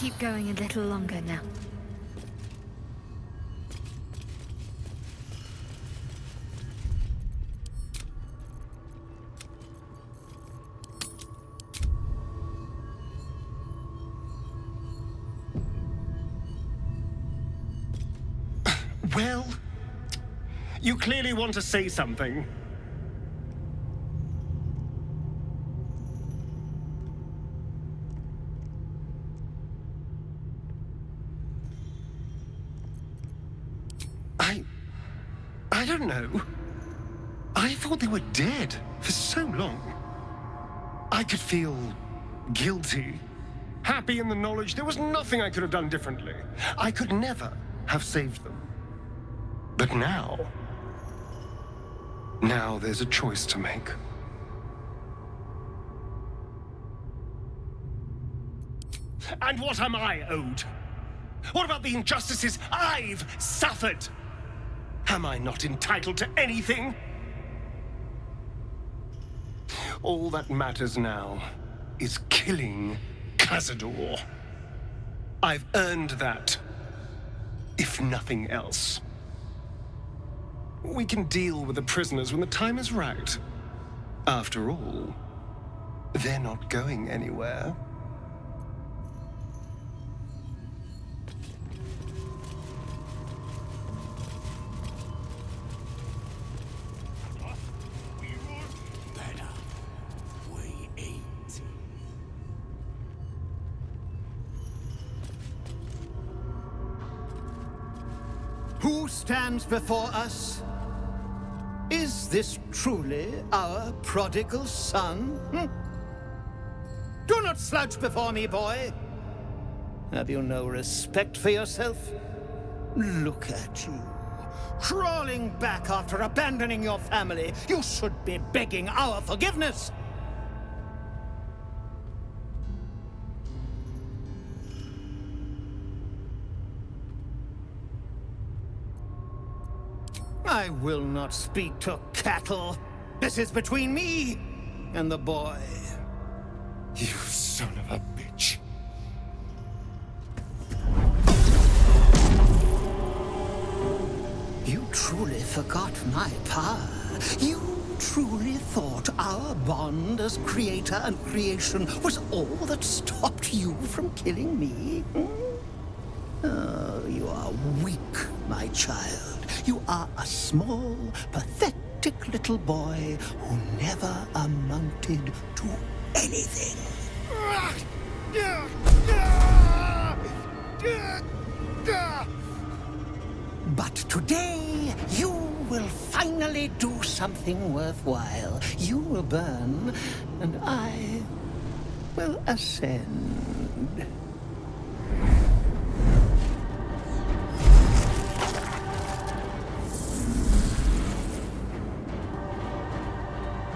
keep going a little longer now. Well, you clearly want to say something. I don't know. I thought they were dead for so long. I could feel guilty, happy in the knowledge there was nothing I could have done differently. I could never have saved them. But now there's a choice to make. And what am I owed? What about the injustices I've suffered? Am I not entitled to anything? All that matters now is killing Cazador. I've earned that, if nothing else. We can deal with the prisoners when the time is right. After all, they're not going anywhere. Who stands before us? Is this truly our prodigal son? Do not slouch before me, boy. Have you no respect for yourself? Look at you, crawling back after abandoning your family. You should be begging our forgiveness. I will not speak to cattle. This is between me and the boy. You son of a bitch. You truly forgot my power. You truly thought our bond as creator and creation was all that stopped you from killing me? Oh, you are weak, my child. You are a small, pathetic little boy who never amounted to anything. But today, you will finally do something worthwhile. You will burn, and I will ascend.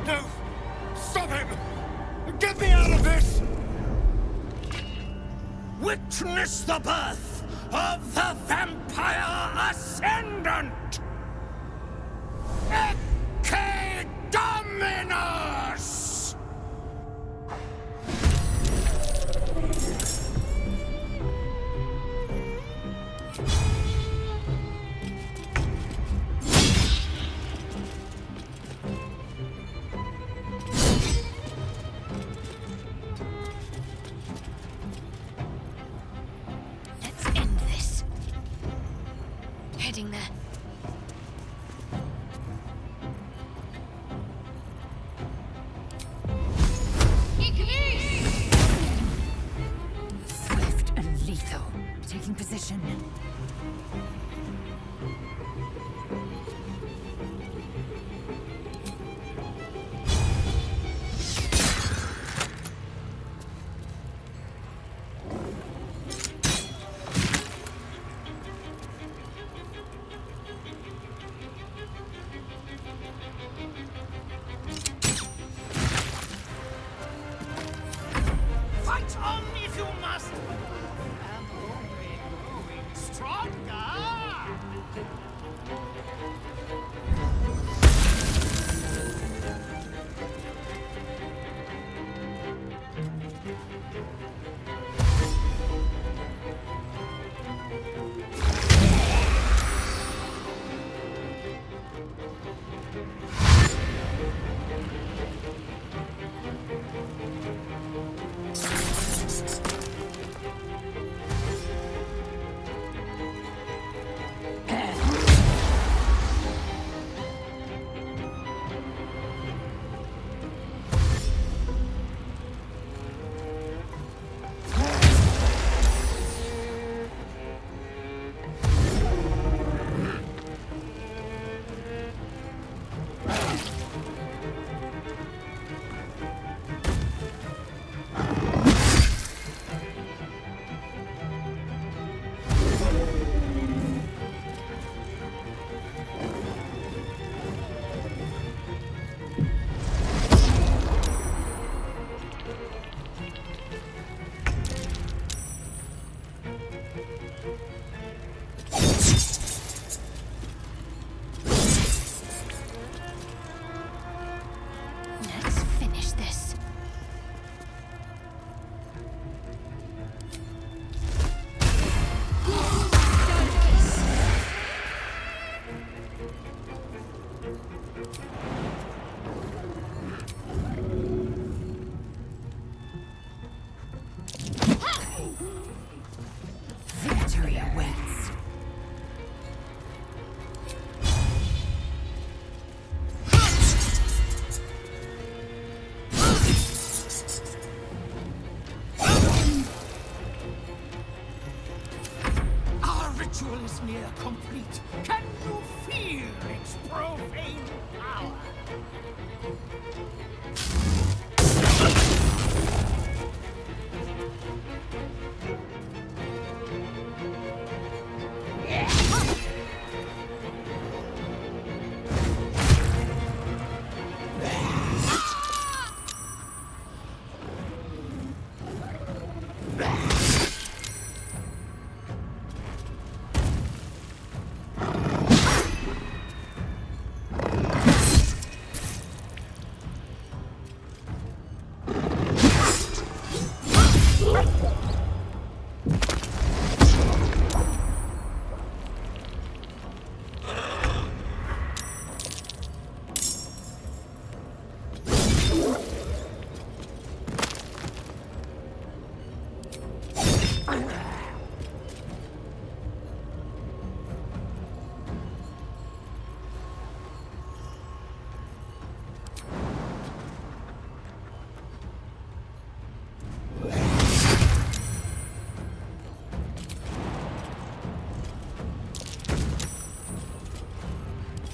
No! Stop him! Get me out of this! Witness the birth of the Vampire Ascendant! Ecce Dominus! Let's end this. Heading there. Let's finish this. Victory awaits. Our ritual is near complete. Can you feel its profane power?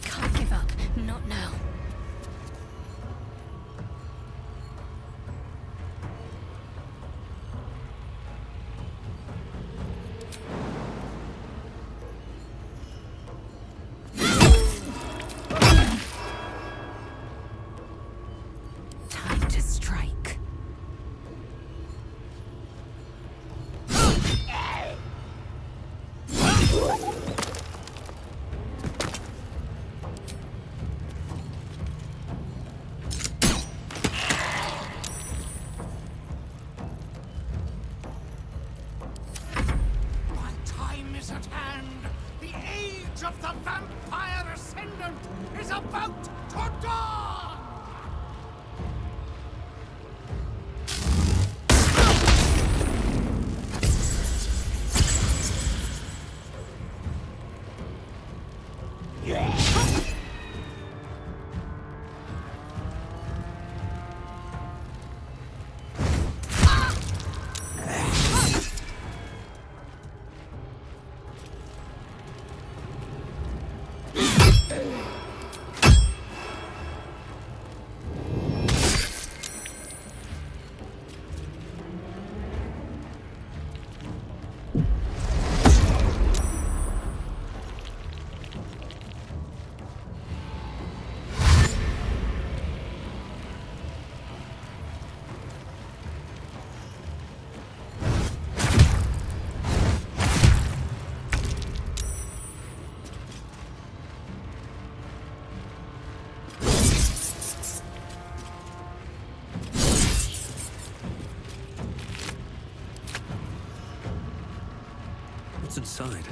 Can't give up. Not now. Time to strike. My time is at hand. The age of the vampire ascendant is about to dawn! What's inside?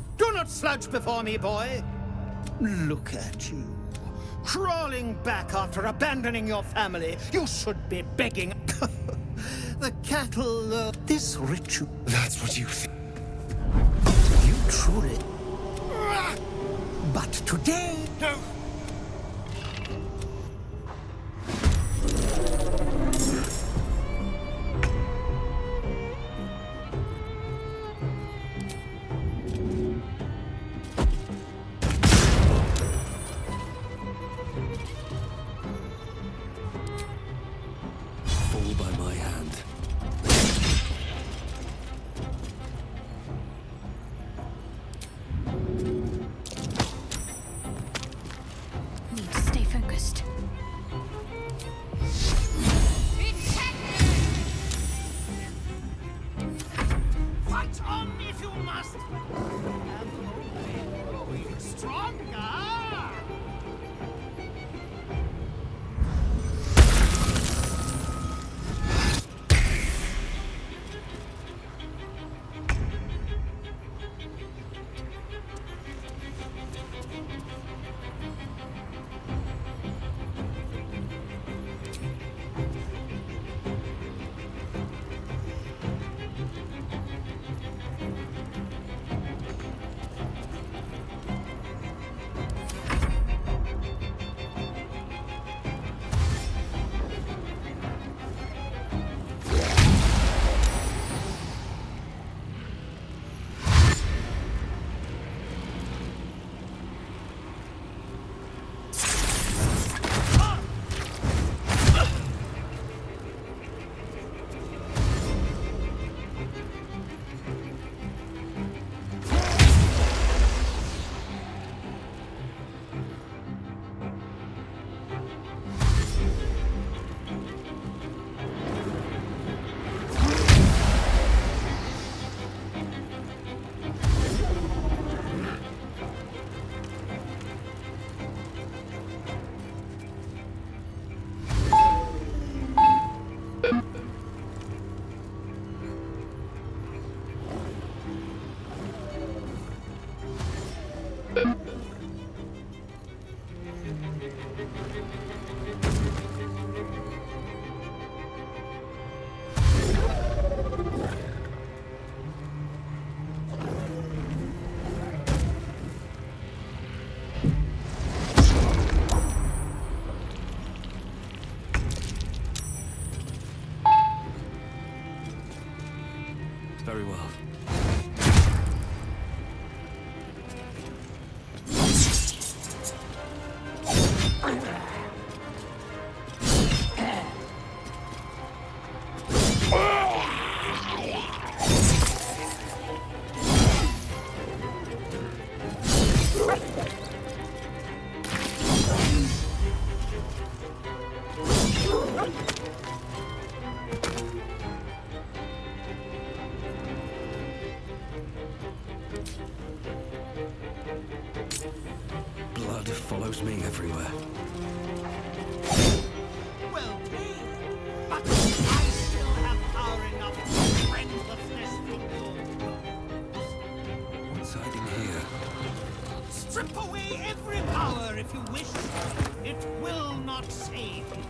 Do not slouch before me, boy. Look at you. Crawling back after abandoning your family. You should be begging. The cattle, this ritual. That's what you think. You truly. But today. No! Fall by my hand. Need to stay focused. Fight on if you must. And only growing stronger. Very well. Blood follows me everywhere. Well played. But I still have power enough to rend the flesh from your bones. What's hiding here? Strip away every power if you wish. It will not save you.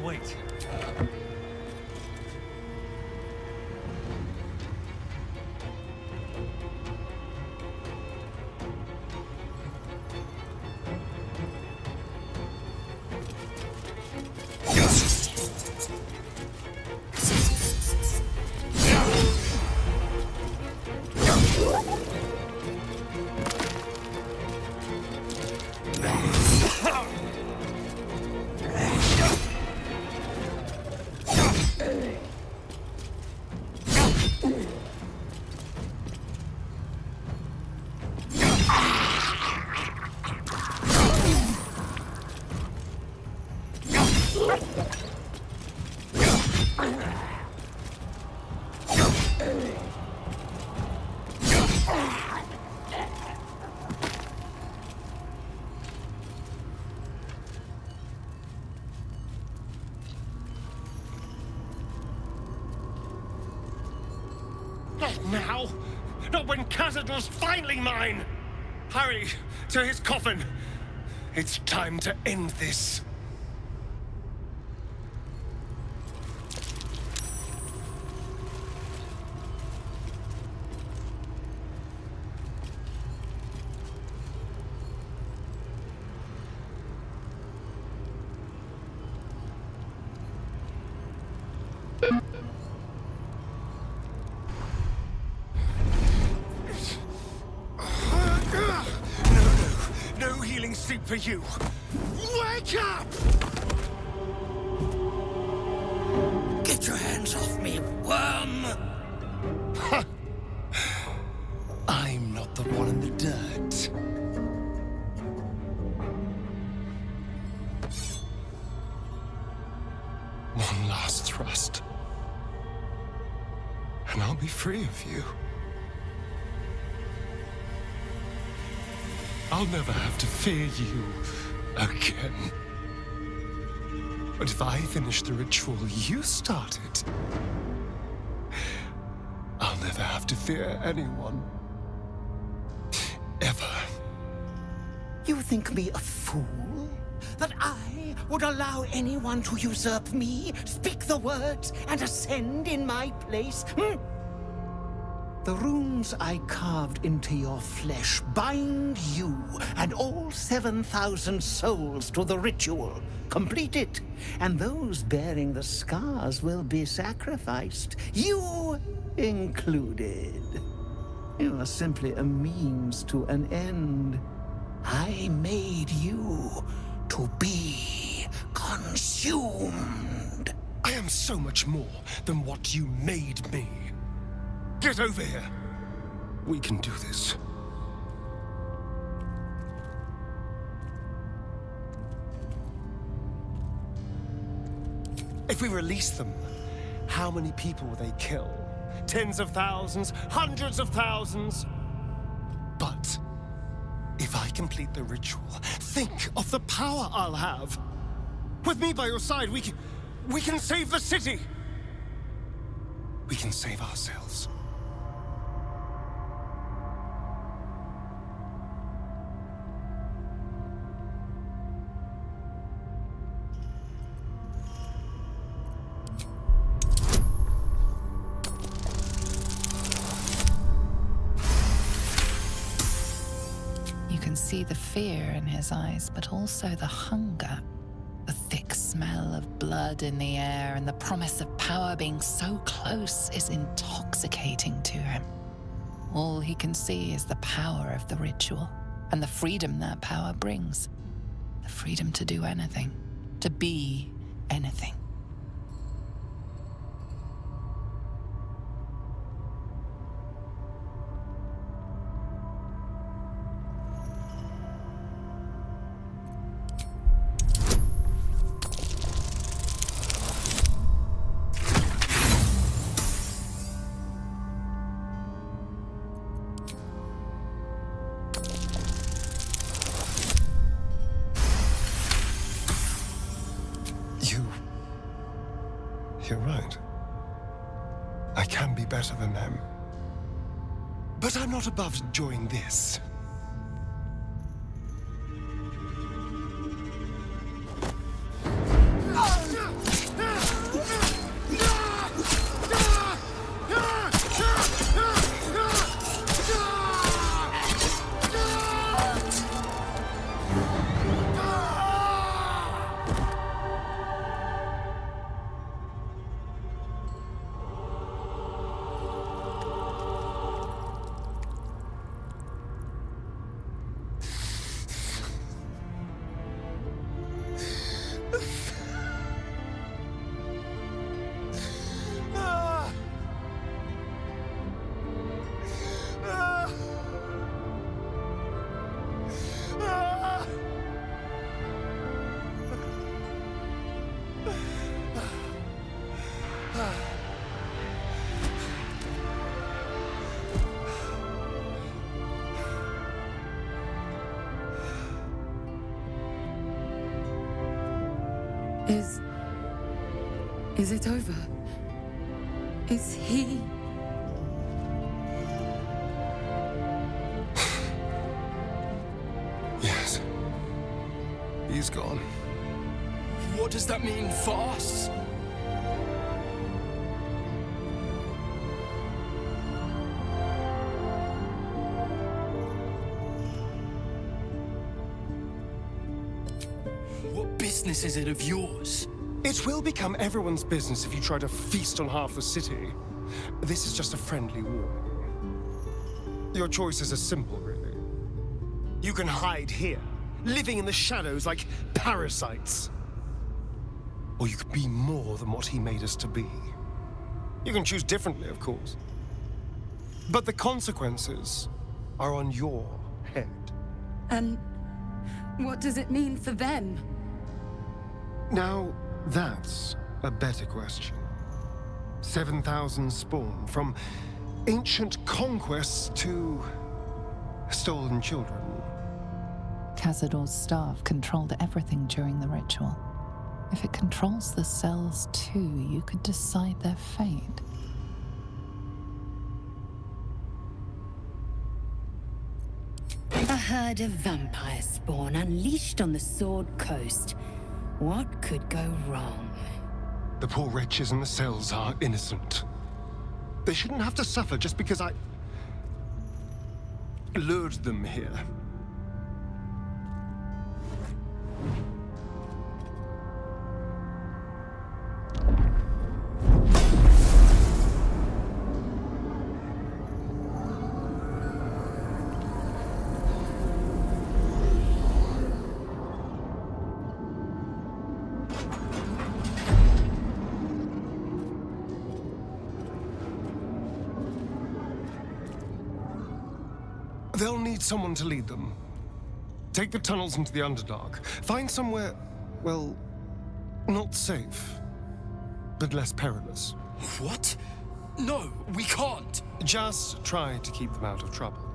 can wait. Not now! Not when Khazad's finally mine! Hurry to his coffin! It's time to end this. No healing sleep for you. Wake up! Get your hands off me, worm! I'm not the one in the dirt. One last thrust. And I'll be free of you. I'll never have to fear you again. But if I finish the ritual you started, I'll never have to fear anyone. Ever. You think me a fool? That I would allow anyone to usurp me, speak the words, and ascend in my place? The runes I carved into your flesh bind you and all 7,000 souls to the ritual. Complete it, and those bearing the scars will be sacrificed, you included. You are simply a means to an end. I made you to be consumed. I am so much more than what you made me. Get over here. We can do this. If we release them, how many people will they kill? Tens of thousands, hundreds of thousands? But if I complete the ritual, think of the power I'll have. With me by your side, we can save the city. We can save ourselves. See the fear in his eyes, but also the hunger. The thick smell of blood in the air and the promise of power being so close is intoxicating to him. All he can see is the power of the ritual and the freedom that power brings. The freedom to do anything, to be anything. You're right. I can be better than them. But I'm not above enjoying this. Is it over? Is he... Yes. He's gone. What does that mean for us? What business is it of yours? It will become everyone's business if you try to feast on half the city. This is just a friendly warning. Your choices are simple, really. You can hide here, living in the shadows like parasites. Or you could be more than what he made us to be. You can choose differently, of course. But the consequences are on your head. And what does it mean for them? Now, that's a better question. 7,000 spawn, from ancient conquests to stolen children. Cazador's staff controlled everything during the ritual. If it controls the cells too, you could decide their fate. A herd of vampire spawn unleashed on the Sword Coast. What could go wrong? The poor wretches in the cells are innocent. They shouldn't have to suffer just because I lured them here. They'll need someone to lead them. Take the tunnels into the Underdark. Find somewhere, well, not safe, but less perilous. What? No, we can't. Just try to keep them out of trouble.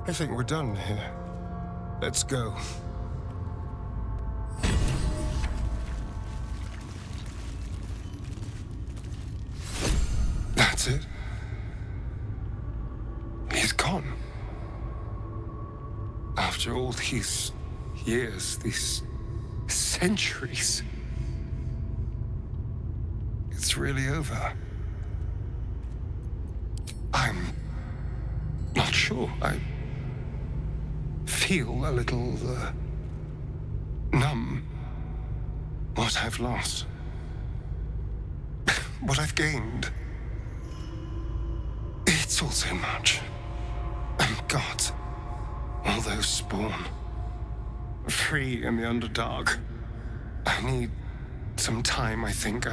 I think we're done here. Let's go. That's it. He's gone. After all these years, these centuries, it's really over. I'm not sure. I feel a little numb. What I've lost, what I've gained, it's all so much. And God, all those spawn, free in the Underdark. I need some time, I think.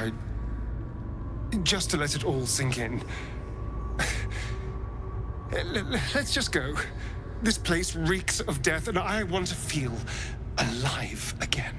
Just to let it all sink in. Let's just go. This place reeks of death, and I want to feel alive again.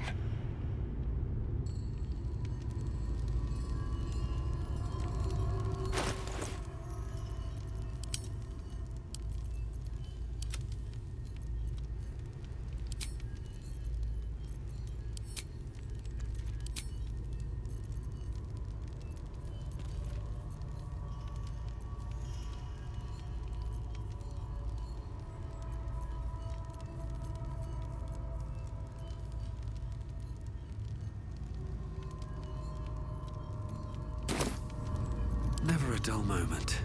Never a dull moment.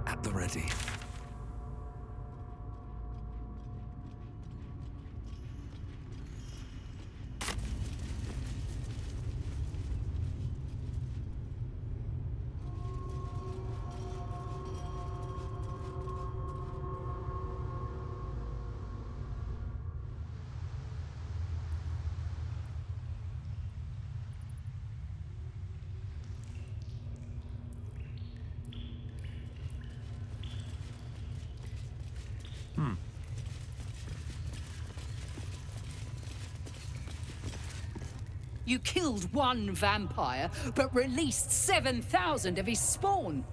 At the ready. You killed one vampire, but released 7,000 of his spawn.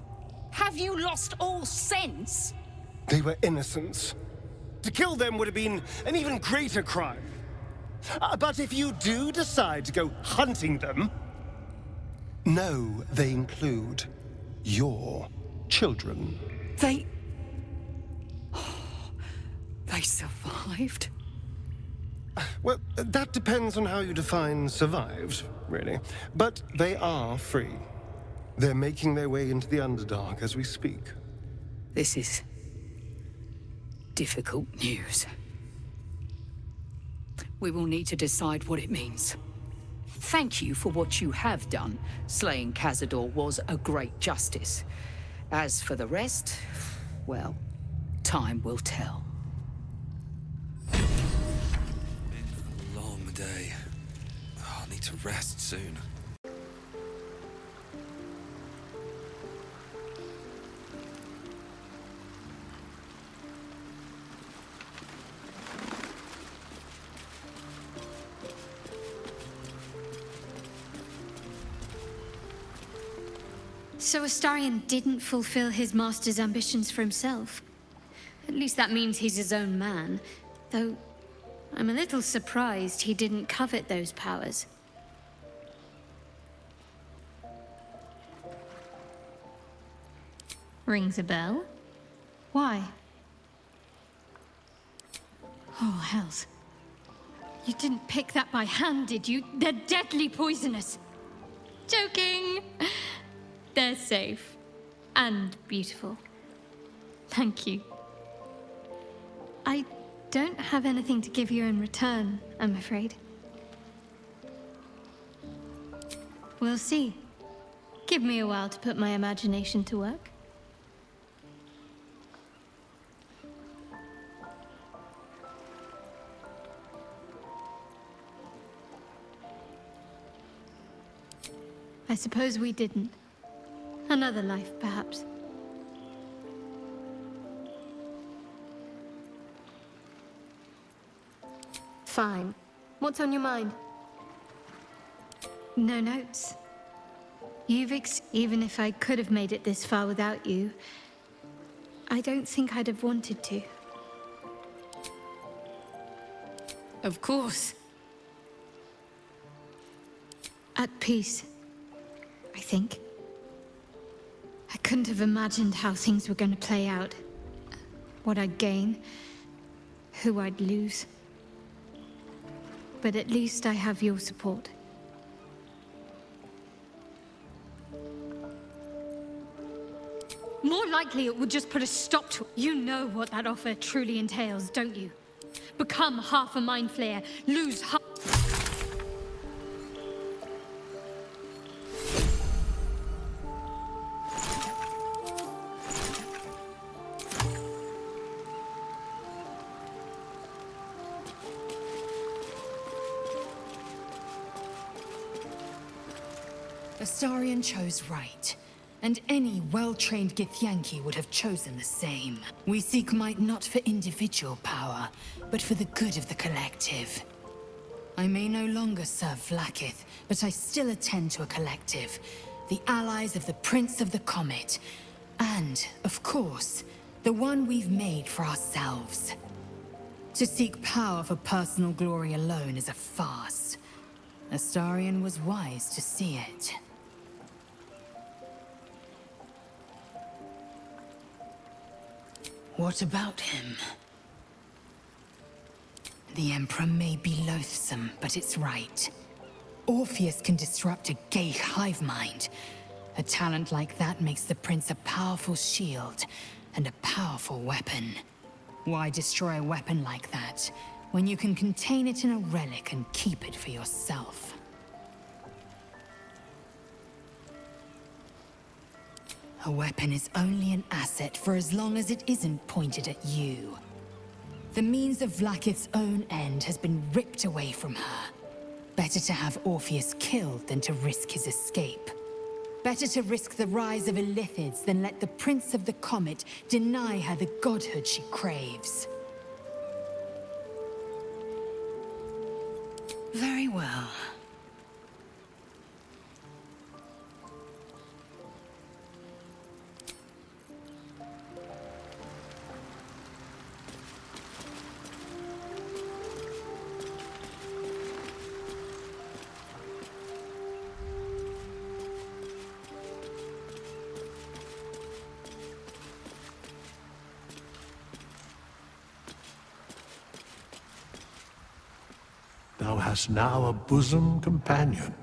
Have you lost all sense? They were innocents. To kill them would have been an even greater crime. But if you do decide to go hunting them, know they include your children. They survived? Well, that depends on how you define survived, really. But they are free. They're making their way into the Underdark as we speak. This is difficult news. We will need to decide what it means. Thank you for what you have done. Slaying Cazador was a great justice. As for the rest, well, time will tell. Been a long day. I'll need to rest soon. So Astarion didn't fulfill his master's ambitions for himself. At least that means he's his own man. Though, I'm a little surprised he didn't covet those powers. Rings a bell? Why? Oh, hells. You didn't pick that by hand, did you? They're deadly poisonous. Joking! They're safe. And beautiful. Thank you. I don't have anything to give you in return, I'm afraid. We'll see. Give me a while to put my imagination to work. I suppose we didn't. Another life, perhaps. Fine. What's on your mind? No notes. Even if I could have made it this far without you, I don't think I'd have wanted to. Of course. At peace, I think. I couldn't have imagined how things were going to play out. What I'd gain, who I'd lose. But at least I have your support. More likely it would just put a stop to it. You know what that offer truly entails, don't you? Become half a mind flayer, lose half. Astarion chose right, and any well-trained Githyanki would have chosen the same. We seek might not for individual power, but for the good of the collective. I may no longer serve Vlaakith, but I still attend to a collective, the allies of the Prince of the Comet, and, of course, the one we've made for ourselves. To seek power for personal glory alone is a farce. Astarion was wise to see it. What about him? The Emperor may be loathsome, but it's right. Orpheus can disrupt a gay hive mind. A talent like that makes the Prince a powerful shield and a powerful weapon. Why destroy a weapon like that, when you can contain it in a relic and keep it for yourself? A weapon is only an asset for as long as it isn't pointed at you. The means of Vlaakith's own end has been ripped away from her. Better to have Orpheus killed than to risk his escape. Better to risk the rise of Illithids than let the Prince of the Comet deny her the godhood she craves. Very well. hast now a bosom companion.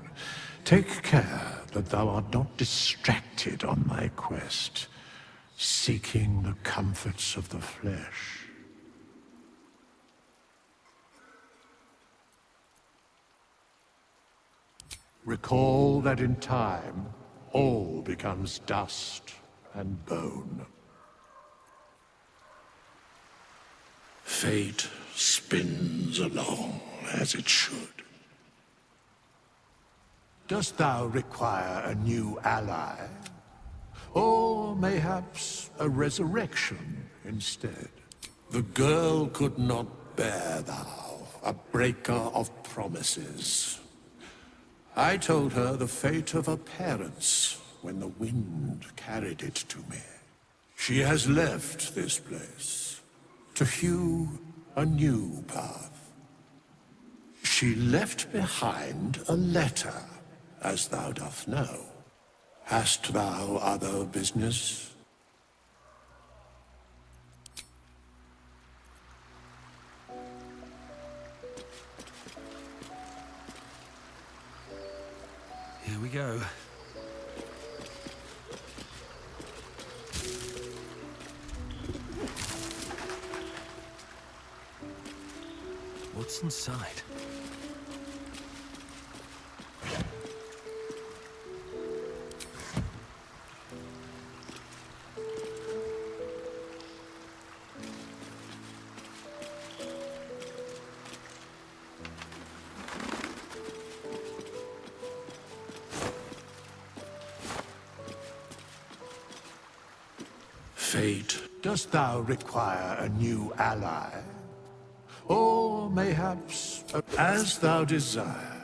Take care that thou art not distracted on thy quest, seeking the comforts of the flesh. Recall that in time, all becomes dust and bone. Fate spins along as it should. Dost thou require a new ally? Or mayhaps a resurrection instead? The girl could not bear thou, a breaker of promises. I told her the fate of her parents when the wind carried it to me. She has left this place to hew a new path. She left behind a letter, as thou dost know. Hast thou other business? Here we go. What's inside? Fate, dost thou require a new ally? Or mayhaps, as thou desire.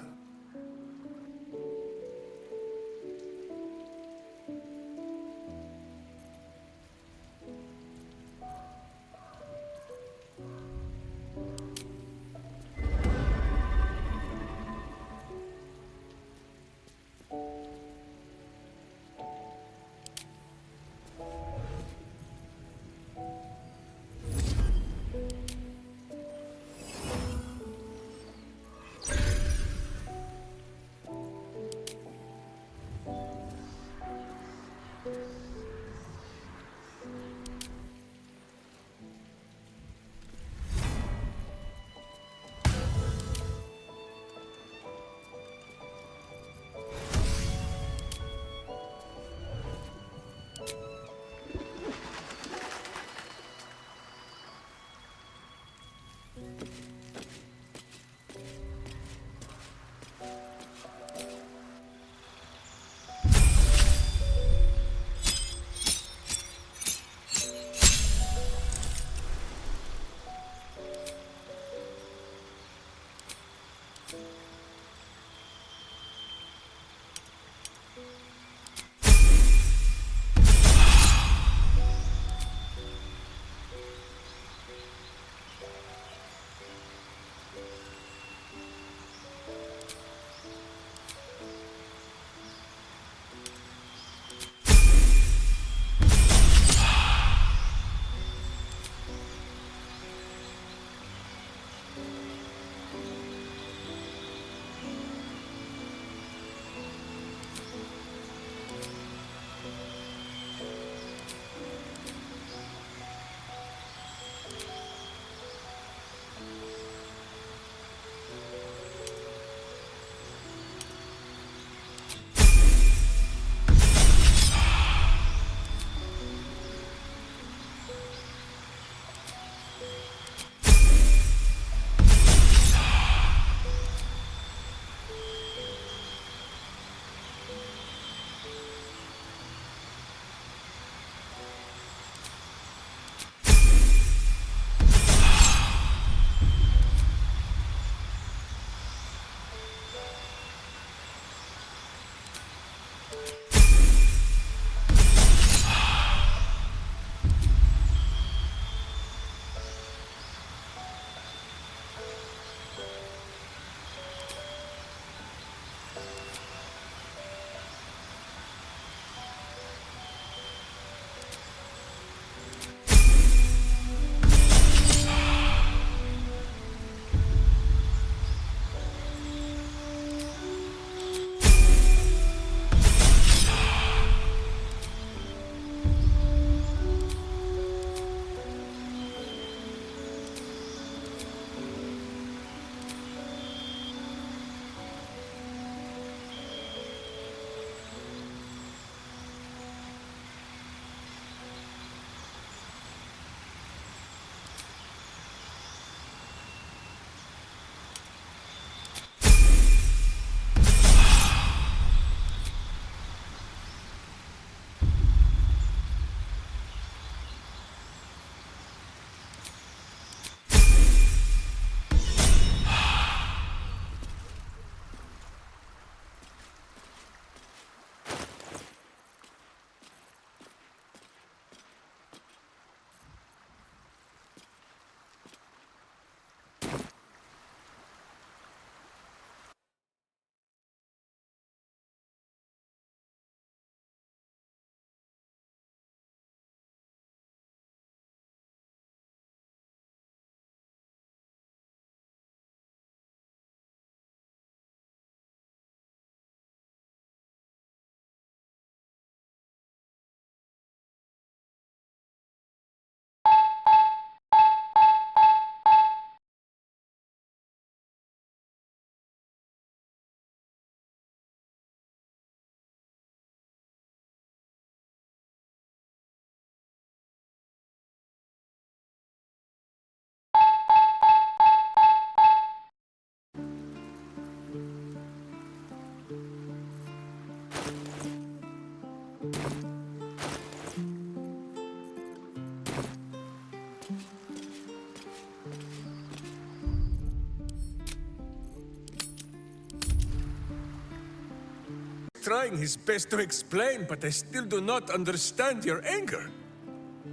trying his best to explain, but I still do not understand your anger.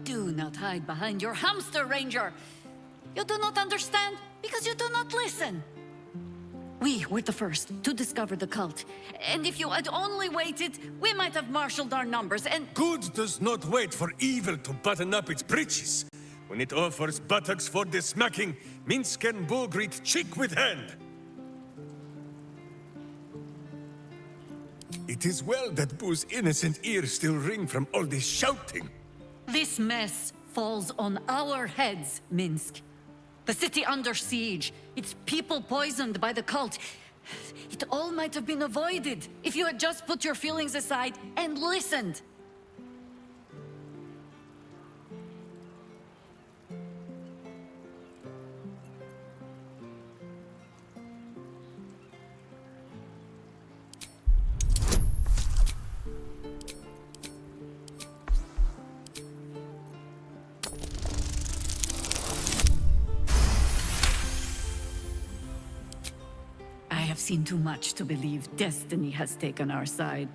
Do not hide behind your hamster, Ranger. You do not understand because you do not listen. We were the first to discover the cult. And if you had only waited, we might have marshaled our numbers and... Good does not wait for evil to button up its breeches. When it offers buttocks for the smacking, Minsk and Boo greet cheek with hand. It is well that Boo's innocent ears still ring from all this shouting. This mess falls on our heads, Minsk. The city under siege, its people poisoned by the cult. It all might have been avoided if you had just put your feelings aside and listened. I have seen too much to believe destiny has taken our side.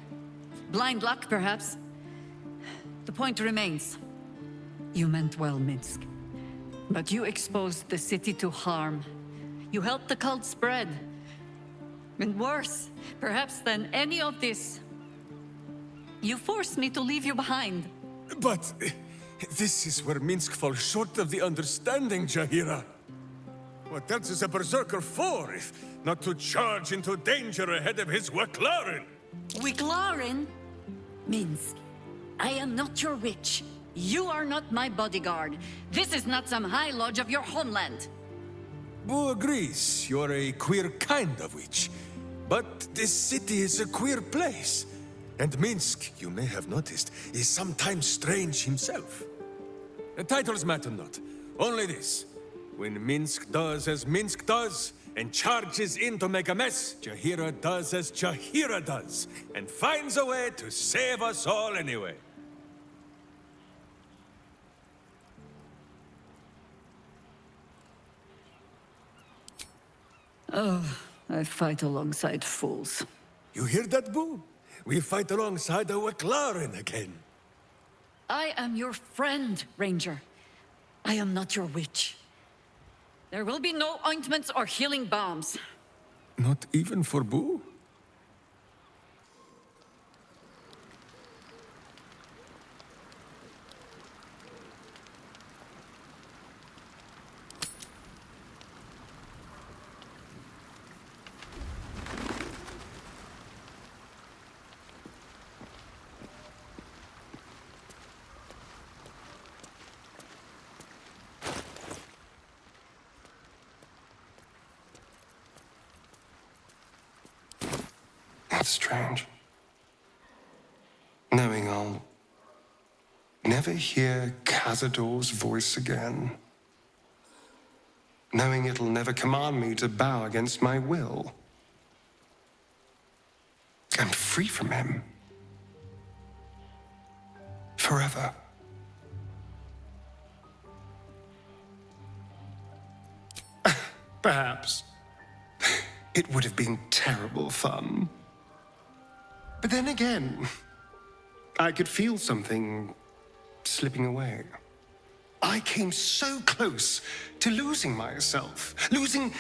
Blind luck, perhaps. The point remains. You meant well, Minsk. But you exposed the city to harm. You helped the cult spread. And worse, perhaps than any of this, you forced me to leave you behind. But this is where Minsk falls short of the understanding, Jahira. What else is a berserker for, if not to charge into danger ahead of his Waklarin? Wiklarin? Minsk, I am not your witch. You are not my bodyguard. This is not some high lodge of your homeland. Boo agrees you're a queer kind of witch. But this city is a queer place. And Minsk, you may have noticed, is sometimes strange himself. The titles matter not. Only this. When Minsk does as Minsk does, and charges in to make a mess, Jahira does as Jahira does, and finds a way to save us all anyway. Oh, I fight alongside fools. You hear that, Boo? We fight alongside a Waklarin again. I am your friend, Ranger. I am not your witch. There will be no ointments or healing balms. Not even for Boo? That's strange. Knowing I'll never hear Cazador's voice again. Knowing it'll never command me to bow against my will. I'm free from him. Forever. Perhaps. It would have been terrible fun. But then again, I could feel something slipping away. I came so close to losing myself, losing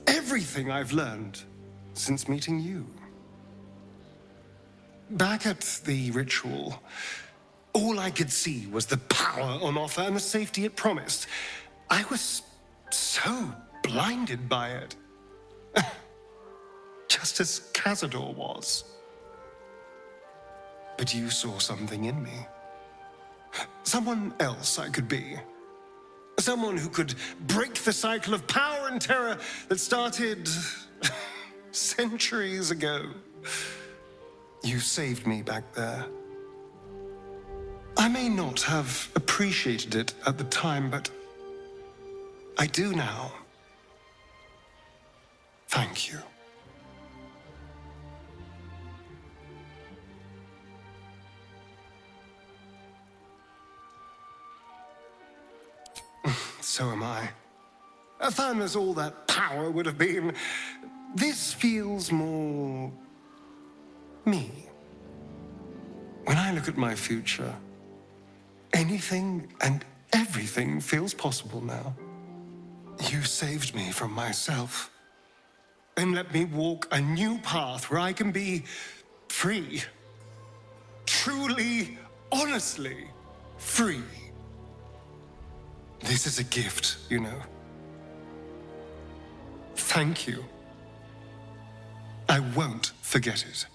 everything I've learned since meeting you. Back at the ritual, all I could see was the power on offer and the safety it promised. I was so blinded by it. Just as Cazador was. But you saw something in me. Someone else I could be. Someone who could break the cycle of power and terror that started centuries ago. You saved me back there. I may not have appreciated it at the time, but I do now. Thank you. So am I. Fun as all that power would have been, this feels more me. When I look at my future, anything and everything feels possible now. You saved me from myself and let me walk a new path where I can be free. Truly, honestly free. This is a gift, you know. Thank you. I won't forget it.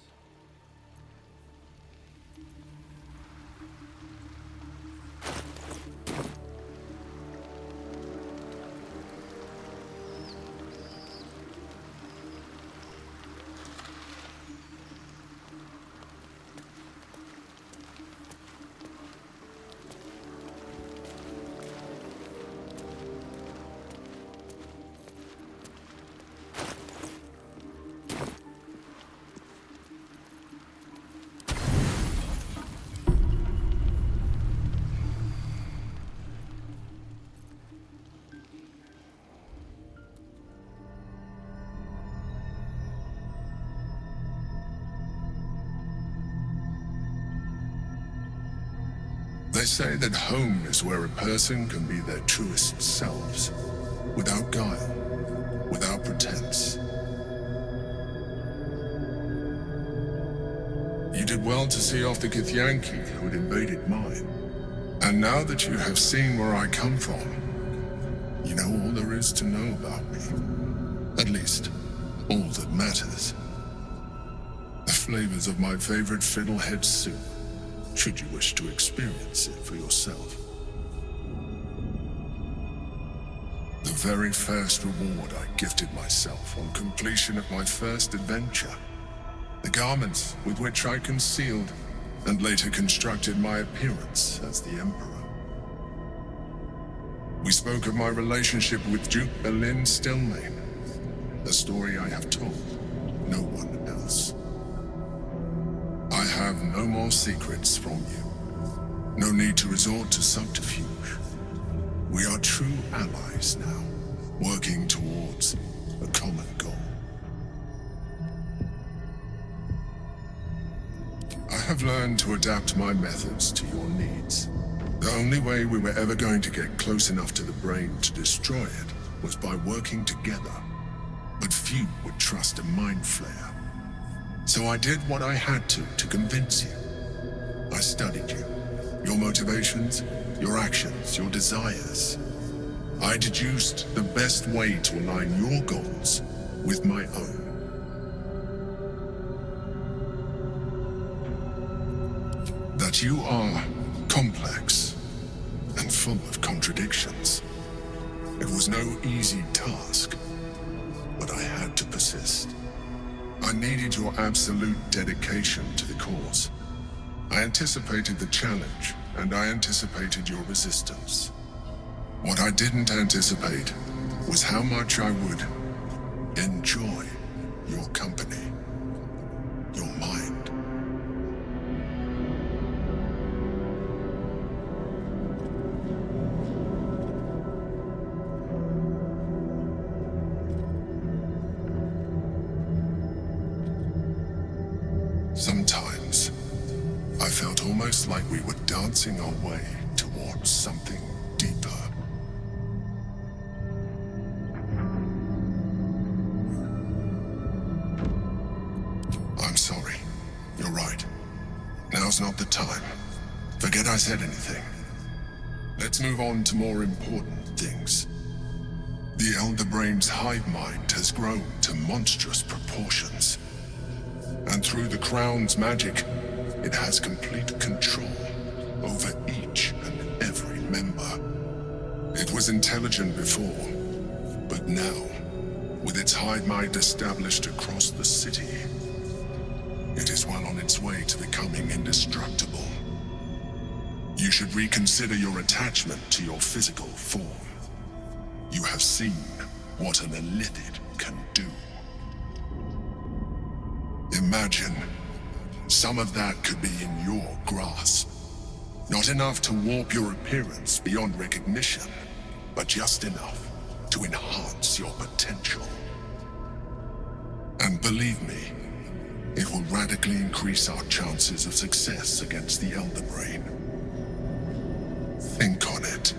They say that home is where a person can be their truest selves, without guile, without pretense. You did well to see off the Githyanki who had invaded mine. And now that you have seen where I come from, you know all there is to know about me. At least, all that matters. The flavors of my favorite fiddlehead soup, should you wish to experience it for yourself. The very first reward I gifted myself on completion of my first adventure. The garments with which I concealed and later constructed my appearance as the Emperor. We spoke of my relationship with Duke Berlin Stillmane, a story I have told no one else. I have no more secrets from you. No need to resort to subterfuge. We are true allies now, working towards a common goal. I have learned to adapt my methods to your needs. The only way we were ever going to get close enough to the brain to destroy it was by working together. But few would trust a mind flayer. So I did what I had to convince you. I studied you, your motivations, your actions, your desires. I deduced the best way to align your goals with my own. That you are complex and full of contradictions. It was no easy task, but I had to persist. I needed your absolute dedication to the cause. I anticipated the challenge, and I anticipated your resistance. What I didn't anticipate was how much I would enjoy your company, your mind. Sometimes, I felt almost like we were dancing our way towards something deeper. I'm sorry. You're right. Now's not the time. Forget I said anything. Let's move on to more important things. The Elder Brain's hive mind has grown to monstrous proportions. And through the Crown's magic, it has complete control over each and every member. It was intelligent before, but now, with its hive mind established across the city, it is well on its way to becoming indestructible. You should reconsider your attachment to your physical form. You have seen what an illithid can do. Imagine, some of that could be in your grasp. Not enough to warp your appearance beyond recognition, but just enough to enhance your potential. And believe me, It will radically increase our chances of success against the Elder Brain. Think on it.